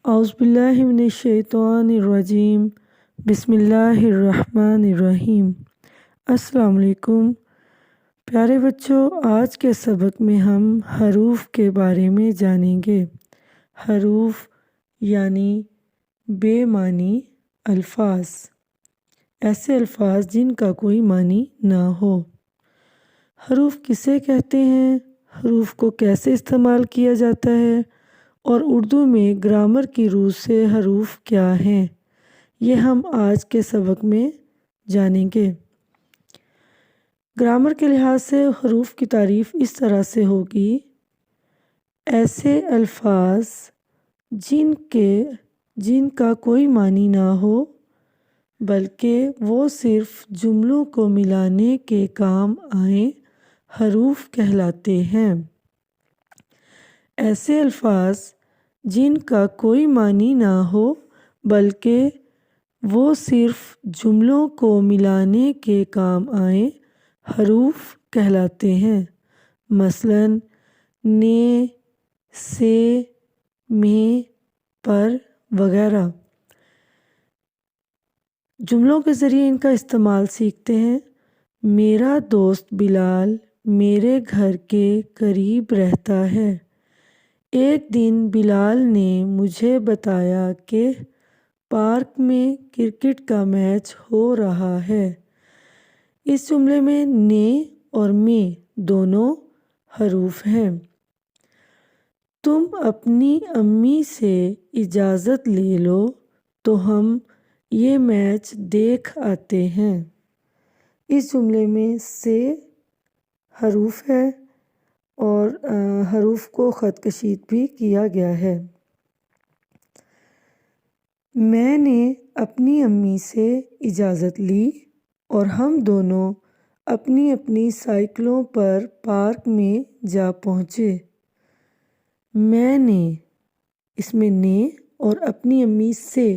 اعوذ باللہ من الشیطان الرجیم، بسم اللہ الرحمن الرحیم۔ السلام علیکم پیارے بچوں، آج کے سبق میں ہم حروف کے بارے میں جانیں گے۔ حروف یعنی بے معنی الفاظ، ایسے الفاظ جن کا کوئی معنی نہ ہو۔ حروف کسے کہتے ہیں، حروف کو کیسے استعمال کیا جاتا ہے، اور اردو میں گرامر کی روح سے حروف کیا ہیں، یہ ہم آج کے سبق میں جانیں گے۔ گرامر کے لحاظ سے حروف کی تعریف اس طرح سے ہوگی: ایسے الفاظ جن کا کوئی معنی نہ ہو بلکہ وہ صرف جملوں کو ملانے کے کام آئیں، حروف کہلاتے ہیں۔ ایسے الفاظ جن کا کوئی معنی نہ ہو بلکہ وہ صرف جملوں کو ملانے کے کام آئیں، حروف کہلاتے ہیں۔ مثلاً نے، سے، میں، پر وغیرہ۔ جملوں کے ذریعے ان کا استعمال سیکھتے ہیں۔ میرا دوست بلال میرے گھر کے قریب رہتا ہے۔ ایک دن بلال نے مجھے بتایا کہ پارک میں کرکٹ کا میچ ہو رہا ہے۔ اس جملے میں نے اور میں دونوں حروف ہیں۔ تم اپنی امی سے اجازت لے لو تو ہم یہ میچ دیکھ آتے ہیں۔ اس جملے میں سے حروف ہے اور حروف کو خط کشید بھی کیا گیا ہے۔ میں نے اپنی امی سے اجازت لی اور ہم دونوں اپنی اپنی سائیکلوں پر پارک میں جا پہنچے۔ میں نے، اس میں نے اور اپنی امی سے،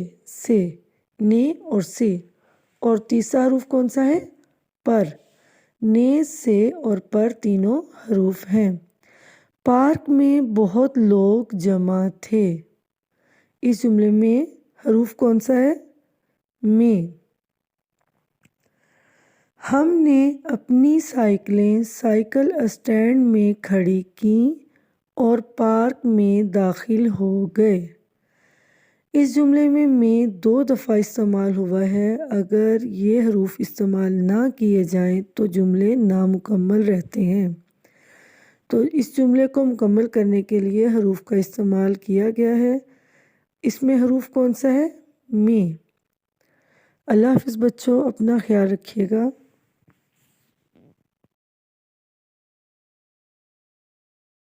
نے اور سے، اور تیسرا حروف کون سا ہے؟ پر۔ نے، سے اور پر تینوں حروف ہیں۔ پارک میں بہت لوگ جمع تھے۔ اس جملے میں حروف کون سا ہے؟ میں۔ ہم نے اپنی سائیکلیں سائیکل اسٹینڈ میں کھڑی کیں اور پارک میں داخل ہو گئے۔ اس جملے میں دو دفعہ استعمال ہوا ہے۔ اگر یہ حروف استعمال نہ کیے جائیں تو جملے نامکمل رہتے ہیں۔ تو اس جملے کو مکمل کرنے کے لیے حروف کا استعمال کیا گیا ہے۔ اس میں حروف کون سا ہے؟ میں۔ اللہ حافظ بچوں، اپنا خیال رکھیے گا۔